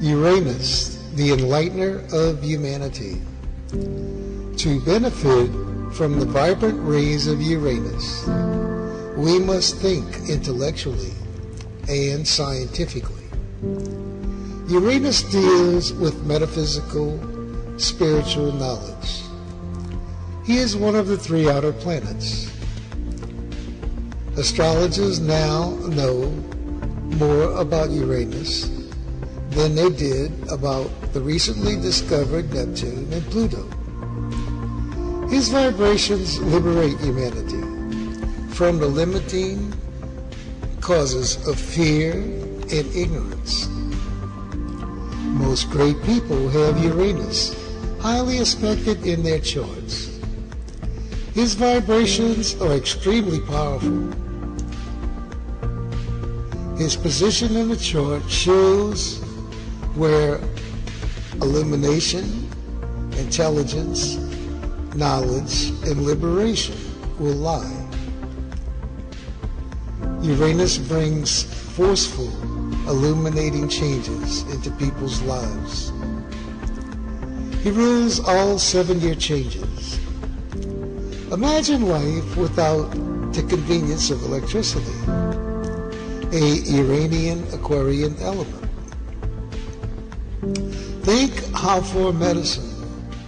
Uranus, the enlightener of humanity. To benefit from the vibrant rays of Uranus, we must think intellectually and scientifically. Uranus deals with metaphysical, spiritual knowledge. He is one of the three outer planets. Astrologers now know more about Uranus than they did about the recently discovered Neptune and Pluto. His vibrations liberate humanity from the limiting causes of fear and ignorance. Most great people have Uranus highly aspected in their charts. His vibrations are extremely powerful. His position in the chart shows where illumination, intelligence, knowledge, and liberation will lie. Uranus brings forceful, illuminating changes into people's lives. He rules all 7-year changes. Imagine life without the convenience of electricity, a Uranian Aquarian element. Think how far medicine,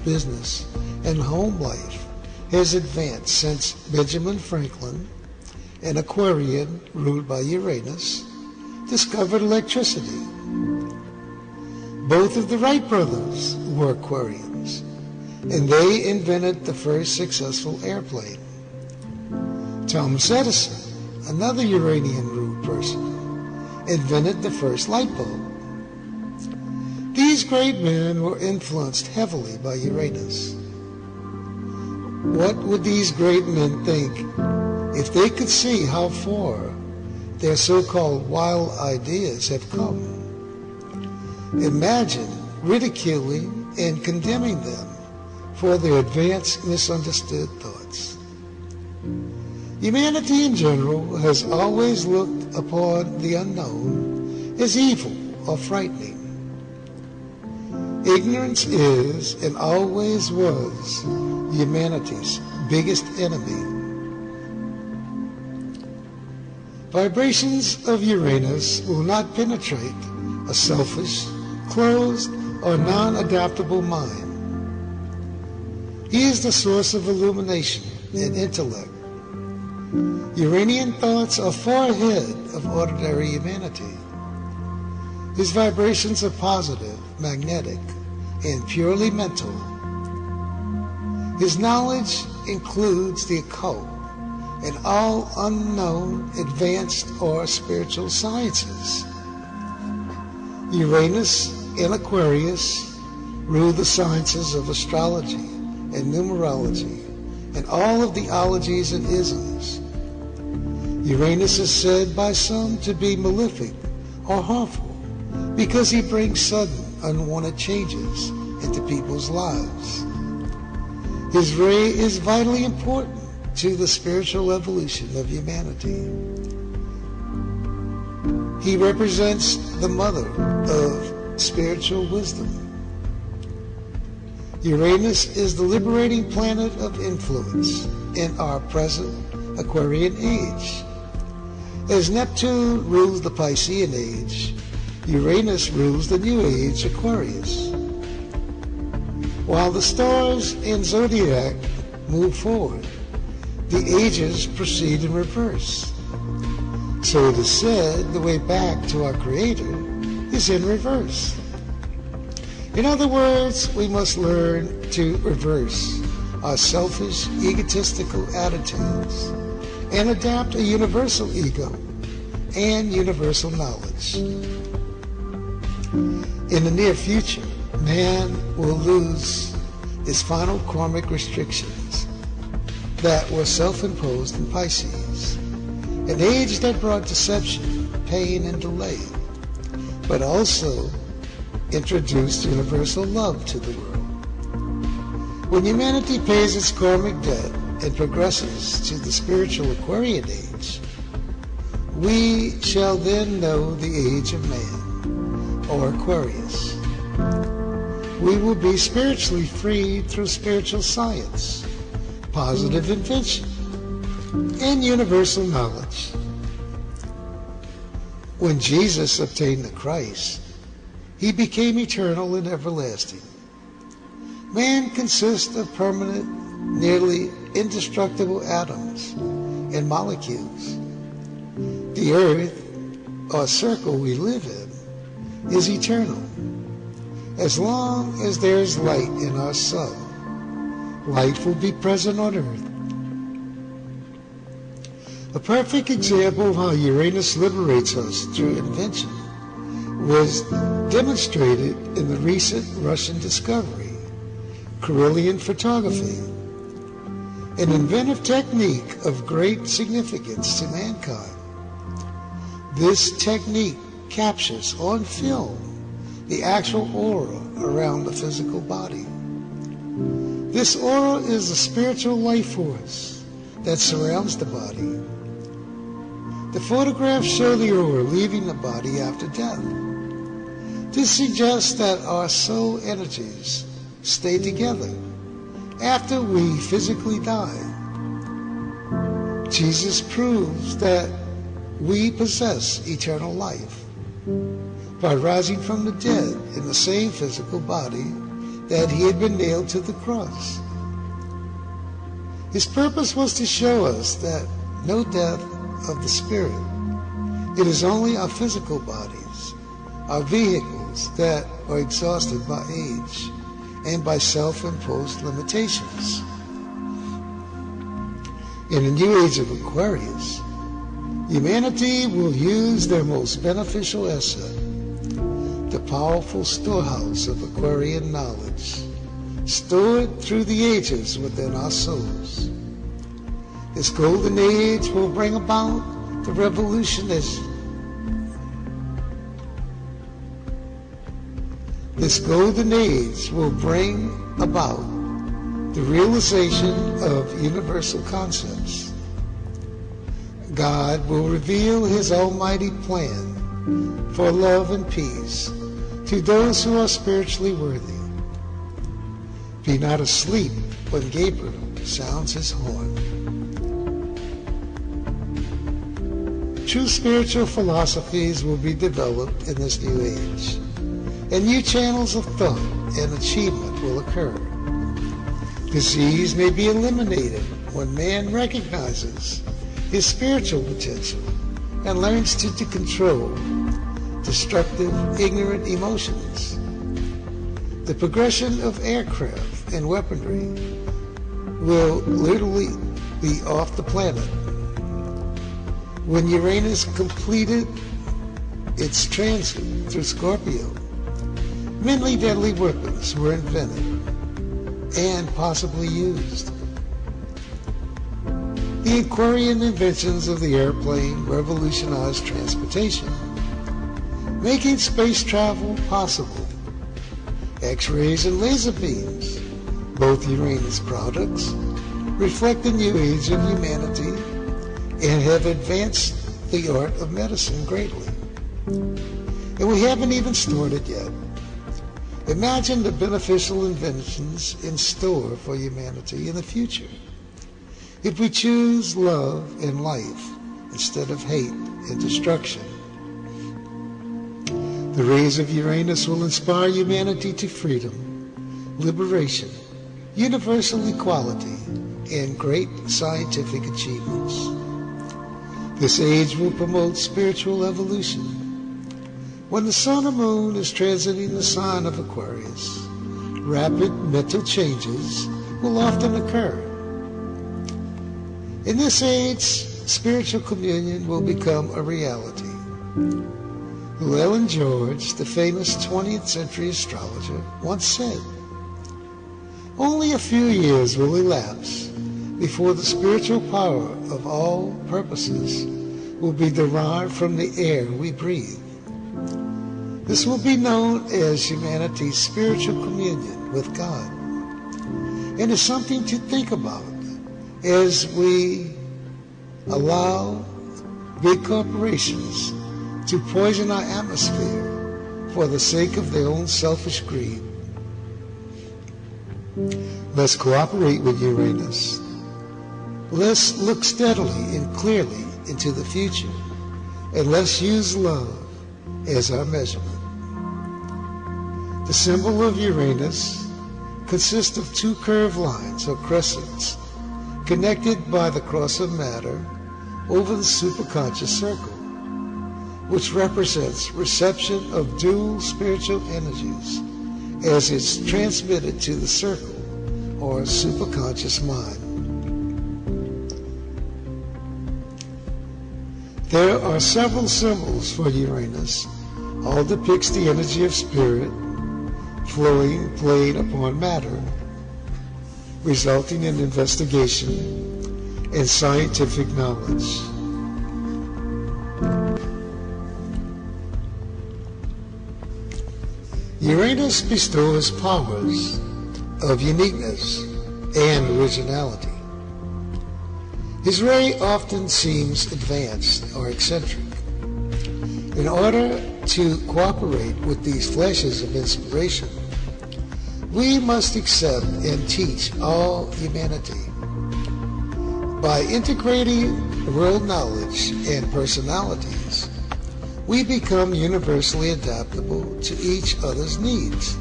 business, and home life has advanced since Benjamin Franklin, an Aquarian ruled by Uranus, discovered electricity. Both of the Wright brothers were Aquarians, and they invented the first successful airplane. Thomas Edison, another Uranian-ruled person, invented the first light bulb. These great men were influenced heavily by Uranus. What would these great men think if they could see how far their so-called wild ideas have come? Imagine ridiculing and condemning them for their advanced, misunderstood thoughts. Humanity in general has always looked upon the unknown as evil or frightening. Ignorance is and always was humanity's biggest enemy. Vibrations of Uranus will not penetrate a selfish, closed, or non-adaptable mind. He is the source of illumination and intellect. Uranian thoughts are far ahead of ordinary humanity. His vibrations are positive, magnetic, and purely mental. His knowledge includes the occult and all unknown, advanced, or spiritual sciences. Uranus and Aquarius rule the sciences of astrology and numerology and all of the ologies and isms. Uranus is said by some to be malefic or harmful because he brings sudden, unwanted changes into people's lives. His ray is vitally important to the spiritual evolution of humanity. He represents the mother of spiritual wisdom. Uranus is the liberating planet of influence in our present Aquarian age. As Neptune rules the Piscean age, Uranus rules the new age, Aquarius. While the stars in zodiac move forward, the ages proceed in reverse. So it is said the way back to our Creator is in reverse. In other words, we must learn to reverse our selfish, egotistical attitudes and adapt a universal ego and universal knowledge. In the near future, man will lose his final karmic restrictions that were self-imposed in Pisces, an age that brought deception, pain, and delay, but also introduced universal love to the world. When humanity pays its karmic debt and progresses to the spiritual Aquarian age, we shall then know the age of man, or Aquarius. We will be spiritually freed through spiritual science, positive invention, and universal knowledge. When Jesus obtained the Christ, he became eternal and everlasting. Man consists of permanent, nearly indestructible atoms and molecules. The earth, or circle we live in, is eternal. As long as there is light in our sun, light will be present on earth. A perfect example of how Uranus liberates us through invention was demonstrated in the recent Russian discovery, Carillion photography, an inventive technique of great significance to mankind. This technique captures on film the actual aura around the physical body. This aura is the spiritual life force that surrounds the body. The photographs show the aura leaving the body after death. This suggests that our soul energies stay together after we physically die. Jesus proves that we possess eternal life by rising from the dead in the same physical body that he had been nailed to the cross. His purpose was to show us that no death of the spirit. It is only our physical bodies, our vehicles, that are exhausted by age and by self-imposed limitations. In the new age of Aquarius, humanity will use their most beneficial asset, the powerful storehouse of Aquarian knowledge, stored through the ages within our souls. This golden age will bring about the revolutionization. This golden age will bring about the realization of universal concepts. God will reveal his almighty plan for love and peace to those who are spiritually worthy. Be not asleep when Gabriel sounds his horn. True spiritual philosophies will be developed in this new age, and new channels of thought and achievement will occur. Disease may be eliminated when man recognizes his spiritual potential and learns to control destructive, ignorant emotions. The progression of aircraft and weaponry will literally be off the planet. When Uranus completed its transit through Scorpio, many deadly weapons were invented and possibly used. The Aquarian inventions of the airplane revolutionized transportation, making space travel possible. X-rays and laser beams, both Uranus products, reflect the new age of humanity and have advanced the art of medicine greatly. And we haven't even started yet. Imagine the beneficial inventions in store for humanity in the future if we choose love and life instead of hate and destruction. The rays of Uranus will inspire humanity to freedom, liberation, universal equality, and great scientific achievements. This age will promote spiritual evolution. When the sun or moon is transiting the sign of Aquarius, rapid mental changes will often occur. In this age, spiritual communion will become a reality. Llewellyn George, the famous 20th century astrologer, once said, "Only a few years will elapse before the spiritual power of all purposes will be derived from the air we breathe. This will be known as humanity's spiritual communion with God, and is something to think about as we allow big corporations to poison our atmosphere for the sake of their own selfish greed. Let's cooperate with Uranus. Let's look steadily and clearly into the future, and let's use love as our measurement. The symbol of Uranus consists of two curved lines or crescents connected by the cross of matter over the superconscious circle, which represents reception of dual spiritual energies as it's transmitted to the circle or superconscious mind. There are several symbols for Uranus. All depicts the energy of spirit flowing plane upon matter, resulting in investigation and scientific knowledge. Uranus bestows powers of uniqueness and originality. His ray often seems advanced or eccentric. In order to cooperate with these flashes of inspiration, we must accept and teach all humanity. By integrating world knowledge and personalities, we become universally adaptable to each other's needs.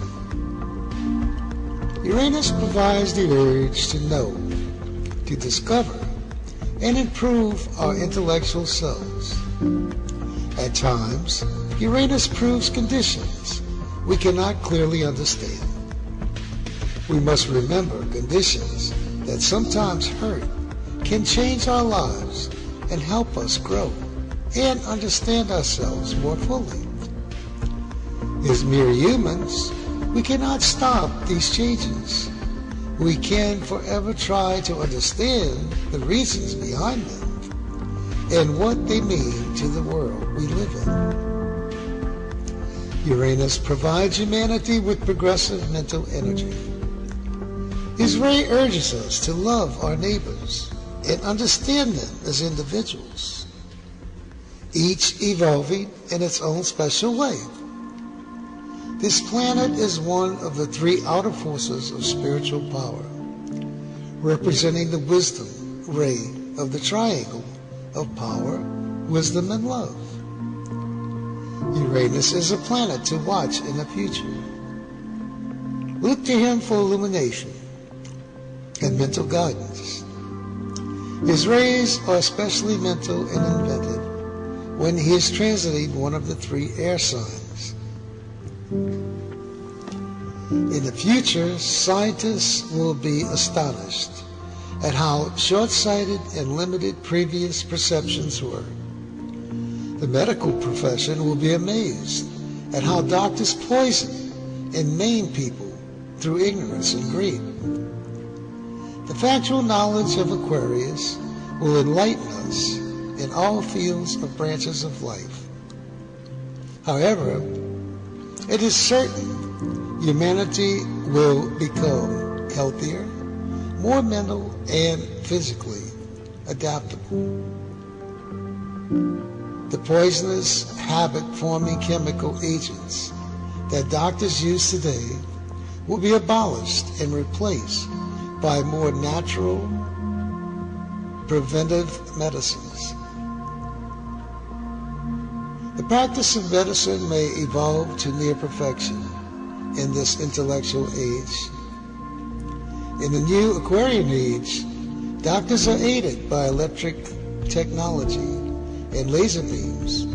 Uranus provides the urge to know, to discover, and improve our intellectual selves. At times, Uranus proves conditions we cannot clearly understand. We must remember conditions that sometimes hurt can change our lives and help us grow and understand ourselves more fully. As mere humans, we cannot stop these changes. We can forever try to understand the reasons behind them and what they mean to the world we live in. Uranus provides humanity with progressive mental energy. His ray urges us to love our neighbors and understand them as individuals, each evolving in its own special way. This planet is one of the three outer forces of spiritual power, representing the wisdom ray of the triangle of power, wisdom, and love. Uranus is a planet to watch in the future. Look to him for illumination and mental guidance. His rays are especially mental and inventive when he is transiting one of the three air signs. In the future, scientists will be astonished at how short-sighted and limited previous perceptions were. The medical profession will be amazed at how doctors poison and maim people through ignorance and greed. The factual knowledge of Aquarius will enlighten us in all fields of branches of life. However, it is certain humanity will become healthier, more mental and physically adaptable. The poisonous, habit-forming chemical agents that doctors use today will be abolished and replaced by more natural, preventive medicines. The practice of medicine may evolve to near perfection in this intellectual age. In the new Aquarian age, doctors are aided by electric technology and laser beams.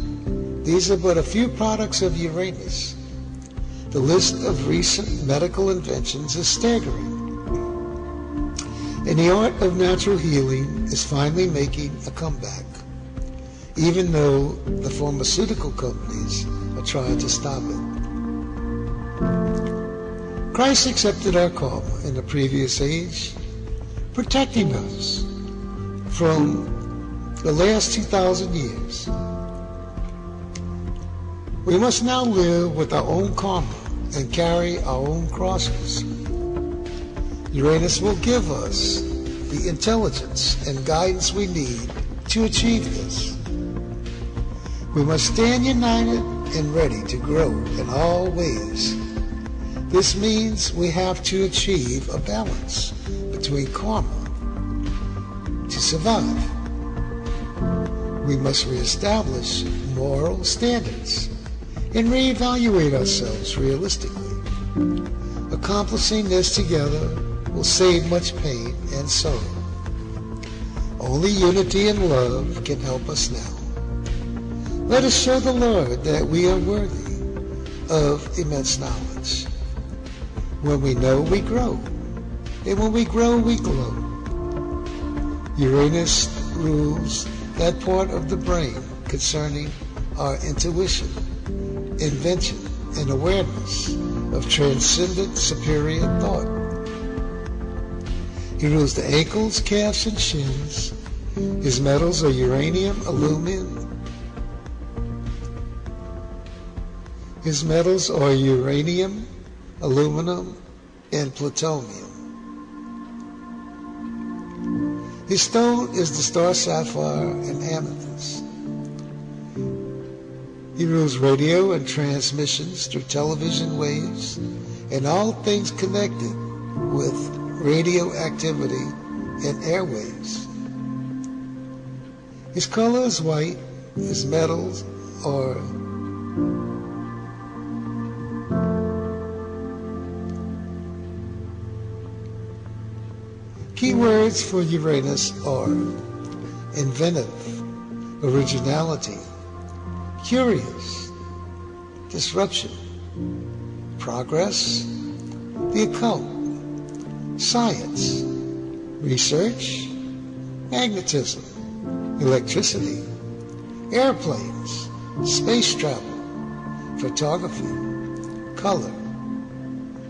These are but a few products of Uranus. The list of recent medical inventions is staggering. And the art of natural healing is finally making a comeback, even though the pharmaceutical companies are trying to stop it. Christ accepted our karma in the previous age, protecting us from the last 2,000 years. We must now live with our own karma and carry our own crosses. Uranus will give us the intelligence and guidance we need to achieve this. We must stand united and ready to grow in all ways. This means we have to achieve a balance between karma to survive. We must reestablish moral standards and reevaluate ourselves realistically. Accomplishing this together will save much pain and sorrow. Only unity and love can help us now. Let us show the Lord that we are worthy of immense knowledge. When we know, we grow. And when we grow, we glow. Uranus rules that part of the brain concerning our intuition, invention, and awareness of transcendent superior thought. He rules the ankles, calves, and shins. His metals are uranium, aluminum. His metals are uranium, aluminum, and plutonium. His stone is the star sapphire and amethyst. He rules radio and transmissions through television waves and all things connected with radioactivity and airwaves. His color is white. His metals are keywords for Uranus are inventive, originality, curious, disruption, progress, the occult, science, research, magnetism, electricity, airplanes, space travel, photography, color,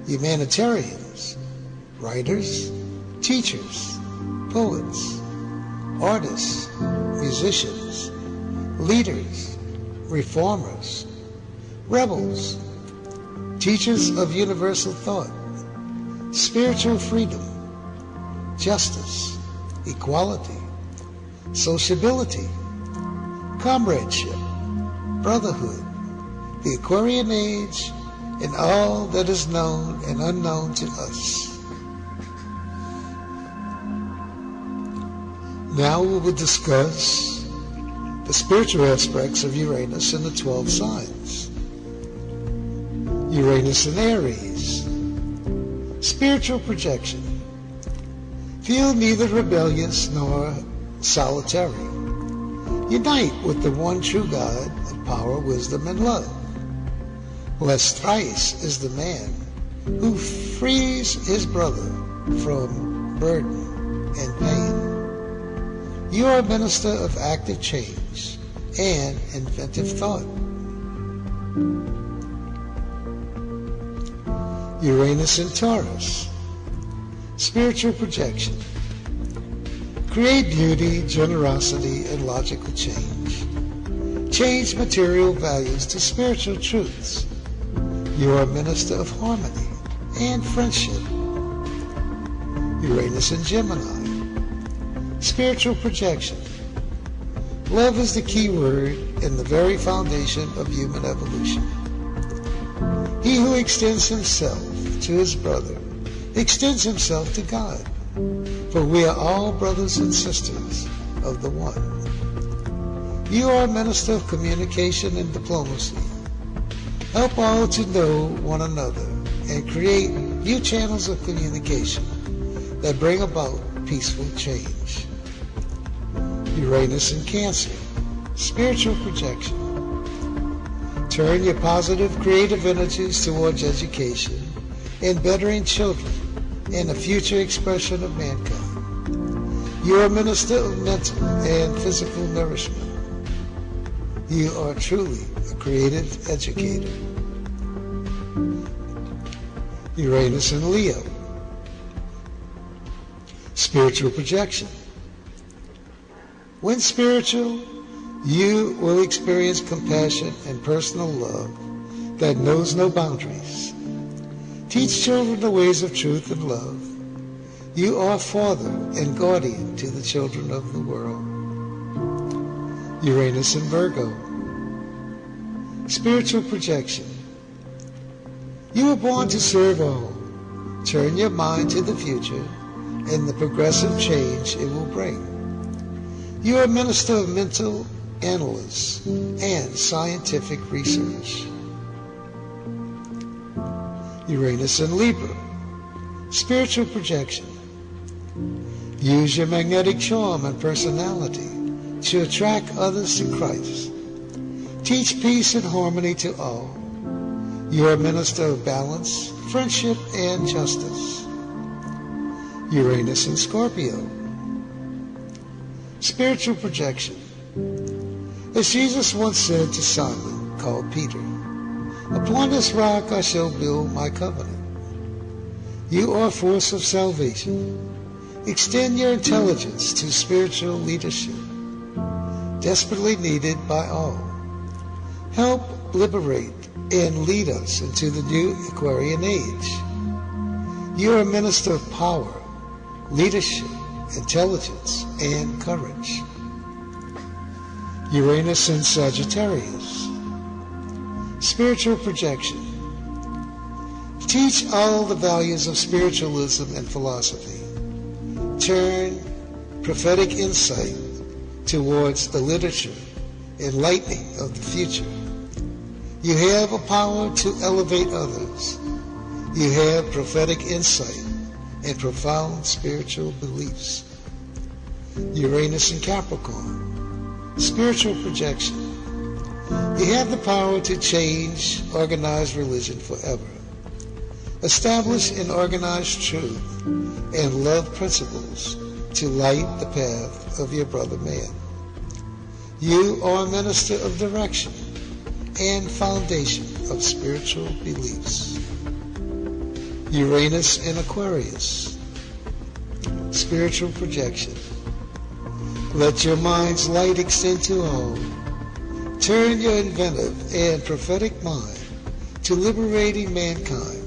humanitarians, writers, teachers, poets, artists, musicians, leaders, reformers, rebels, teachers of universal thought, spiritual freedom, justice, equality, sociability, comradeship, brotherhood, the Aquarian age, and all that is known and unknown to us. Now we will discuss the spiritual aspects of Uranus in the 12 signs. Uranus in Aries. Spiritual projection. Feel neither rebellious nor solitary. Unite with the one true God of power, wisdom, and love. Blessed thrice is the man who frees his brother from burden and pain. You are a minister of active change and inventive thought. Uranus in Taurus. Spiritual projection. Create beauty, generosity, and logical change. Change material values to spiritual truths. You are a minister of harmony and friendship. Uranus in Gemini. Spiritual projection. Love is the key word in the very foundation of human evolution. He who extends himself to his brother extends himself to God, for we are all brothers and sisters of the one. You are a minister of communication and diplomacy. Help all to know one another and create new channels of communication that bring about peaceful change. Uranus in Cancer. Spiritual projection. Turn your positive, creative energies towards education and bettering children and the future expression of mankind. You are a minister of mental and physical nourishment. You are truly a creative educator. Uranus in Leo. Spiritual projection. When spiritual, you will experience compassion and personal love that knows no boundaries. Teach children the ways of truth and love. You are father and guardian to the children of the world. Uranus in Virgo. Spiritual projection. You were born to serve all. Turn your mind to the future and the progressive change it will bring. You are a minister of mental analysis and scientific research. Uranus in Libra. Spiritual projection. Use your magnetic charm and personality to attract others to Christ. Teach peace and harmony to all. You are a minister of balance, friendship, and justice. Uranus in Scorpio. Spiritual projection. As Jesus once said to Simon, called Peter, "Upon this rock I shall build my covenant." You are a force of salvation. Extend your intelligence to spiritual leadership, desperately needed by all. Help liberate and lead us into the new Aquarian age. You are a minister of power, leadership, intelligence, and courage. Uranus in Sagittarius. Spiritual projection. Teach all the values of spiritualism and philosophy. Turn prophetic insight towards the literature and lightning of the future. You have a power to elevate others. You have prophetic insight and profound spiritual beliefs. Uranus in Capricorn. Spiritual projection. You have the power to change organized religion forever. Establish and organize truth and love principles to light the path of your brother man. You are a minister of direction and foundation of spiritual beliefs. Uranus in Aquarius. Spiritual projection. Let your mind's light extend to all. Turn your inventive and prophetic mind to liberating mankind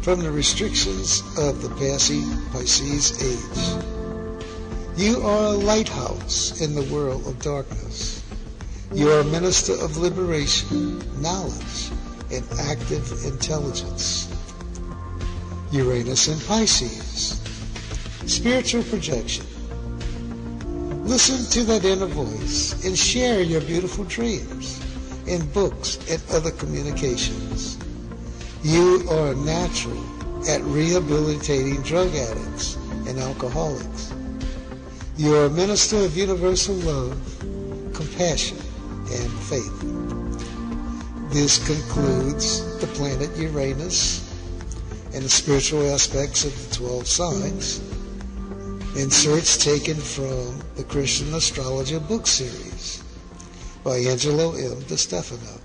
from the restrictions of the Pisces age. You are a lighthouse in the world of darkness. You are a minister of liberation, knowledge, and active intelligence. Uranus in Pisces. Spiritual projection. Listen to that inner voice and share your beautiful dreams in books and other communications. You are natural at rehabilitating drug addicts and alcoholics. You are a minister of universal love, compassion, and faith. This concludes the planet Uranus and the spiritual aspects of the 12 signs. Inserts taken from the Christian Astrologer book series by Angelo M. DeStefano.